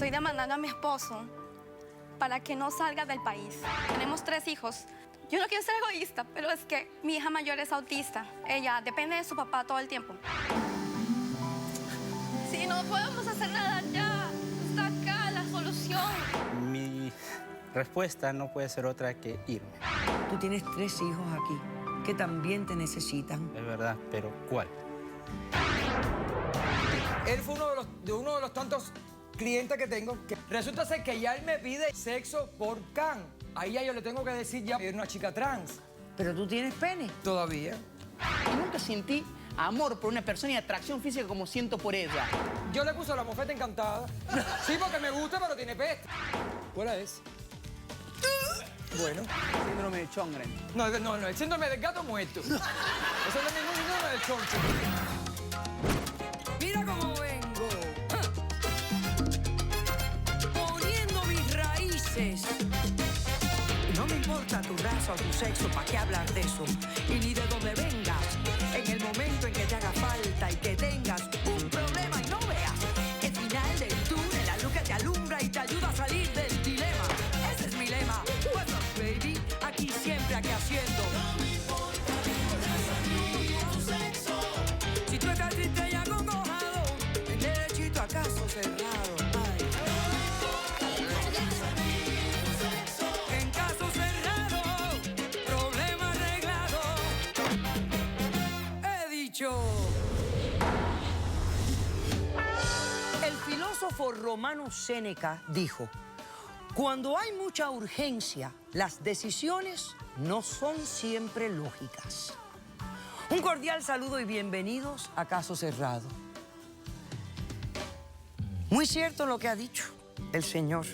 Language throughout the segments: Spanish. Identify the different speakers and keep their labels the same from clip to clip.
Speaker 1: estoy demandando a mi esposo para que no salga del país. Tenemos 3 hijos. Yo no quiero ser egoísta, pero es que mi hija mayor es autista. Ella depende de su papá todo el tiempo. Sí, no podemos hacer nada ya. Está acá la solución.
Speaker 2: Mi respuesta no puede ser otra que irme.
Speaker 3: Tú tienes 3 hijos aquí que también te necesitan.
Speaker 2: Es verdad, pero ¿cuál?
Speaker 4: Él fue uno de los tantos clientes que tengo. Que resulta ser que ya él me pide sexo por can. Ahí ya yo le tengo que decir ya que es una chica trans.
Speaker 3: Pero tú tienes pene.
Speaker 4: Todavía.
Speaker 5: Y nunca sentí amor por una persona y atracción física como siento por ella.
Speaker 4: Yo le puse la mofeta encantada. Sí, porque me gusta, pero tiene peste. ¿Cuál es? Bueno.
Speaker 5: Síndrome de Chongren.
Speaker 4: No, el síndrome del gato muerto. Eso no es ningún síndrome del choncho.
Speaker 3: Mira cómo vengo. Poniendo mis raíces. No me importa tu raza o tu sexo, ¿para qué hablar de eso? Y ni de dónde vengas. En el momento en que te haga falta y que tengas un problema y no veas el final del túnel, la luz que te alumbra y te ayuda a salir del dilema. Ese es mi lema. What's up, baby? Aquí siempre, aquí haciendo. No me importa tu raza ni tu sexo. Si tú estás triste y acongojado, en derechito a caso cerrado. Ay. En caso cerrado, problema arreglado. He dicho. El filósofo romano Séneca dijo: cuando hay mucha urgencia, las decisiones no son siempre lógicas. Un cordial saludo y bienvenidos a Caso Cerrado. Muy cierto lo que ha dicho el señor.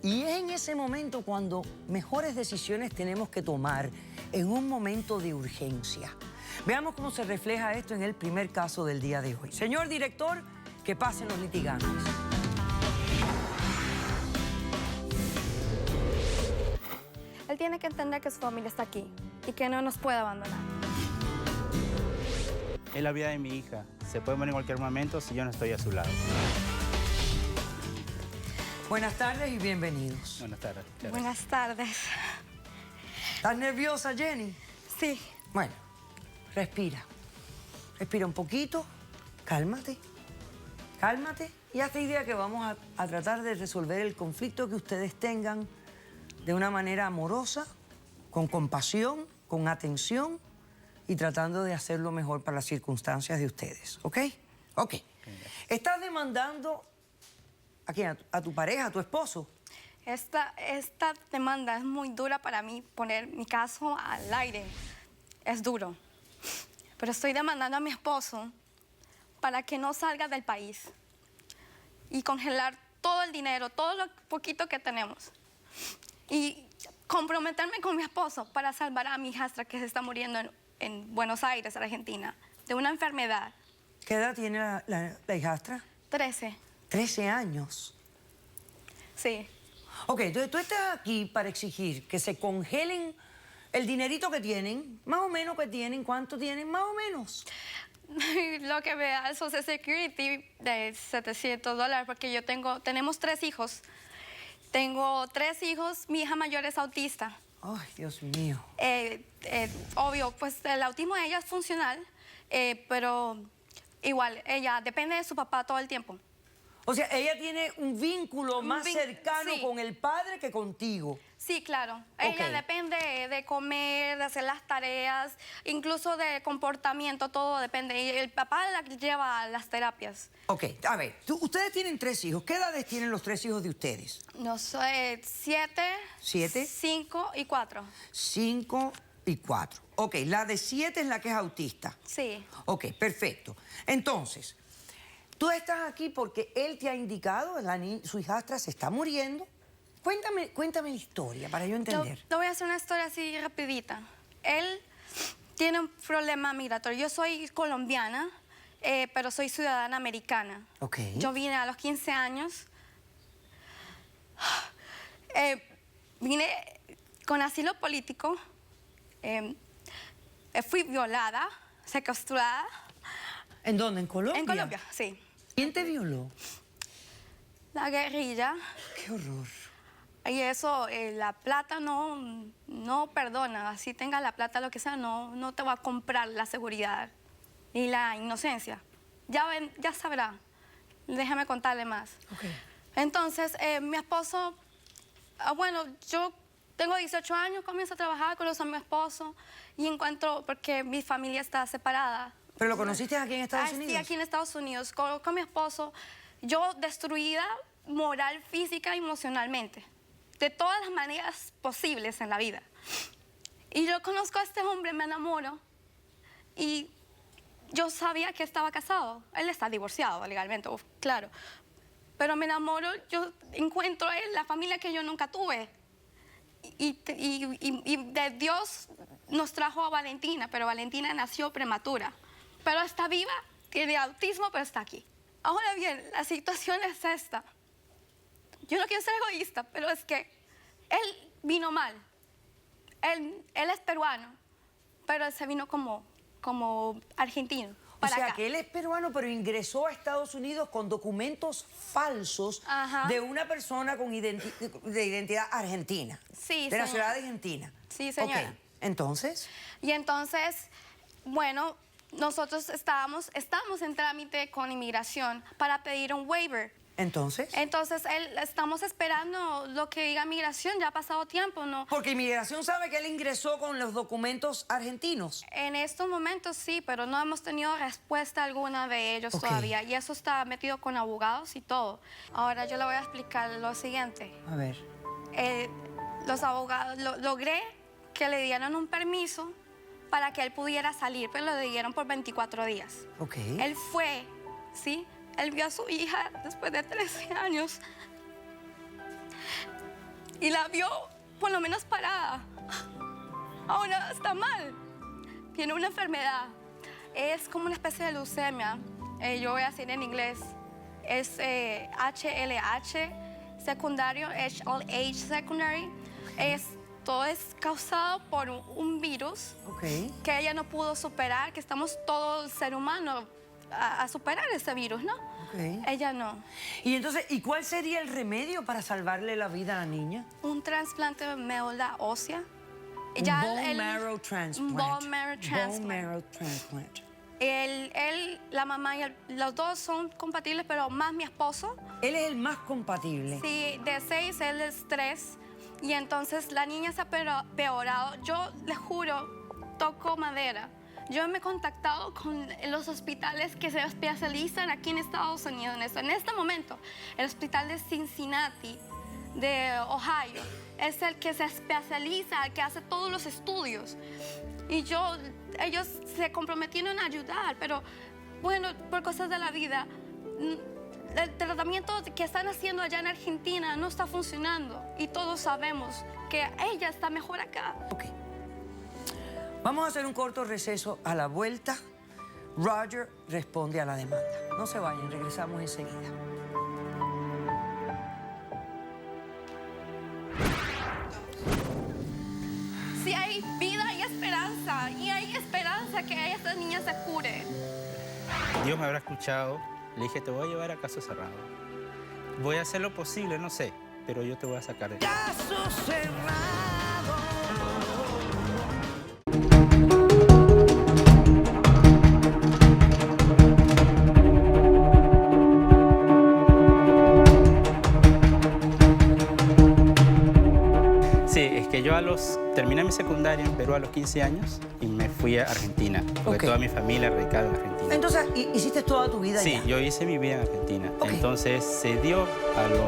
Speaker 3: Y es en ese momento cuando mejores decisiones tenemos que tomar, en un momento de urgencia. Veamos cómo se refleja esto en el primer caso del día de hoy. Señor director, que pasen los litigantes.
Speaker 1: Él tiene que entender que su familia está aquí y que no nos puede abandonar.
Speaker 2: Es la vida de mi hija. Se puede morir en cualquier momento si yo no estoy a su lado.
Speaker 3: Buenas tardes y bienvenidos.
Speaker 2: Buenas tardes.
Speaker 1: Buenas tardes.
Speaker 3: ¿Estás nerviosa, Jenny?
Speaker 1: Sí.
Speaker 3: Bueno, respira. Respira un poquito, cálmate. Cálmate y hazte idea que vamos a tratar de resolver el conflicto que ustedes tengan de una manera amorosa, con compasión, con atención y tratando de hacerlo mejor para las circunstancias de ustedes, ¿ok? Ok. ¿Estás demandando a quién? ¿A tu pareja, a tu esposo?
Speaker 1: Esta demanda es muy dura para mí, poner mi caso al aire. Es duro. Pero estoy demandando a mi esposo para que no salga del país y congelar todo el dinero, todo lo poquito que tenemos. Y comprometerme con mi esposo para salvar a mi hijastra que se está muriendo en Buenos Aires, Argentina, de una enfermedad.
Speaker 3: ¿Qué edad tiene la hijastra?
Speaker 1: 13.
Speaker 3: 13 años.
Speaker 1: Sí.
Speaker 3: Ok, entonces tú estás aquí para exigir que se congelen el dinerito que tienen, más o menos que tienen, ¿cuánto tienen? Más o menos.
Speaker 1: Lo que me da el Social Security de $700, porque tenemos 3 hijos. Tengo 3 hijos, mi hija mayor es autista.
Speaker 3: Ay, Dios mío.
Speaker 1: Obvio, pues el autismo de ella es funcional, pero igual, ella depende de su papá todo el tiempo.
Speaker 3: O sea, ella tiene un vínculo más cercano
Speaker 1: sí.
Speaker 3: con el padre que contigo.
Speaker 1: Sí, claro.
Speaker 3: Ok.
Speaker 1: Ella depende de comer, de hacer las tareas, incluso de comportamiento, todo depende. Y el papá la lleva a las terapias.
Speaker 3: Ok, a ver, ustedes tienen 3 hijos. ¿Qué edades tienen los 3 hijos de ustedes?
Speaker 1: No sé, 7,
Speaker 3: 7,
Speaker 1: 5 y 4.
Speaker 3: 5 y 4. Ok, la de 7 es la que es autista.
Speaker 1: Sí.
Speaker 3: Ok, perfecto. Entonces, tú estás aquí porque él te ha indicado, su hijastra se está muriendo. Cuéntame la historia para yo entender.
Speaker 1: Te voy a hacer una historia así rapidita. Él tiene un problema migratorio. Yo soy colombiana, pero soy ciudadana americana.
Speaker 3: Ok.
Speaker 1: Yo vine a los 15 años. Vine con asilo político. Fui violada, secuestrada.
Speaker 3: 'En dónde? ¿En Colombia?
Speaker 1: En Colombia, sí.
Speaker 3: ¿Quién te violó?
Speaker 1: 2 la guerrilla.
Speaker 3: ¡Qué horror!
Speaker 1: Y eso, la plata no perdona. Así tenga la plata, lo que sea, no te va a comprar la seguridad y la inocencia. Ya sabrá. Déjame contarle más.
Speaker 3: Okay.
Speaker 1: Entonces, mi esposo, bueno, yo tengo 18 años, comienzo a trabajar, conozco a mi esposo y encuentro, porque mi familia está separada.
Speaker 3: ¿Pero lo conociste aquí en Estados Unidos?
Speaker 1: Sí, aquí en Estados Unidos. Conozco a mi esposo, yo destruida moral, física y emocionalmente, de todas las maneras posibles en la vida. Y yo conozco a este hombre, me enamoro y yo sabía que estaba casado. Él está divorciado legalmente, claro. Pero me enamoro, yo encuentro a él, la familia que yo nunca tuve. Y de Dios nos trajo a Valentina, pero Valentina nació prematura. Pero está viva, tiene autismo, pero está aquí. Ahora bien, la situación es esta. Yo no quiero ser egoísta, pero es que él vino mal. Él es peruano, pero él se vino como argentino.
Speaker 3: O sea,
Speaker 1: acá.
Speaker 3: que él es peruano, pero ingresó a Estados Unidos con documentos falsos de una persona con de identidad argentina.
Speaker 1: Sí,
Speaker 3: de la
Speaker 1: señora.
Speaker 3: ciudad de Argentina.
Speaker 1: Sí, señora.
Speaker 3: Ok, ¿entonces?
Speaker 1: Y entonces, bueno, nosotros estamos en trámite con inmigración para pedir un waiver.
Speaker 3: ¿Entonces?
Speaker 1: Entonces, estamos esperando lo que diga migración, ya ha pasado tiempo, ¿no?
Speaker 3: Porque inmigración sabe que él ingresó con los documentos argentinos.
Speaker 1: En estos momentos sí, pero no hemos tenido respuesta alguna de ellos todavía. Y eso está metido con abogados y todo. Ahora yo le voy a explicar lo siguiente.
Speaker 3: A ver.
Speaker 1: Los abogados, logré que le dieran un permiso para que él pudiera salir, pero lo dieron por 24 días.
Speaker 3: Ok.
Speaker 1: Él fue, ¿sí? Él vio a su hija después de 13 años y la vio por lo menos parada. Ahora está mal. Tiene una enfermedad. Es como una especie de leucemia. Yo voy a decir en inglés. Es HLH secundario, HLH secondary. Todo es causado por un virus que ella no pudo superar, que estamos todo el ser humano a superar ese virus, ¿no? Ella no.
Speaker 3: Y entonces, ¿y cuál sería el remedio para salvarle la vida a la niña?
Speaker 1: Un trasplante de médula ósea.
Speaker 3: Bone marrow transplant.
Speaker 1: Bone marrow transplant.
Speaker 3: Bone marrow transplant.
Speaker 1: La mamá y los dos son compatibles, pero más mi esposo.
Speaker 3: Él es el más compatible.
Speaker 1: Sí, de 6, él es 3. Y entonces la niña se ha peorado. Yo les juro, toco madera. Yo me he contactado con los hospitales que se especializan aquí en Estados Unidos en esto. En este momento, el hospital de Cincinnati, de Ohio, es el que se especializa, el que hace todos los estudios. Y ellos se comprometieron a ayudar, pero bueno, por cosas de la vida, el tratamiento que están haciendo allá en Argentina no está funcionando. Y todos sabemos que ella está mejor acá.
Speaker 3: Ok. Vamos a hacer un corto receso. A la vuelta, Roger responde a la demanda. No se vayan, regresamos enseguida.
Speaker 1: Si hay vida, hay esperanza. Y hay esperanza que esta niña se cure.
Speaker 2: Dios me habrá escuchado. Le dije, te voy a llevar a caso cerrado. Voy a hacer lo posible, no sé, pero yo te voy a sacar de
Speaker 3: Caso cerrado.
Speaker 2: terminé mi secundaria en Perú a los 15 años y me fui a Argentina, porque
Speaker 3: Ok.
Speaker 2: toda mi familia radicaba en Argentina.
Speaker 3: Entonces, ¿hiciste toda tu vida
Speaker 2: Sí,
Speaker 3: allá?
Speaker 2: yo hice mi vida en Argentina.
Speaker 3: Ok.
Speaker 2: Entonces se dio a los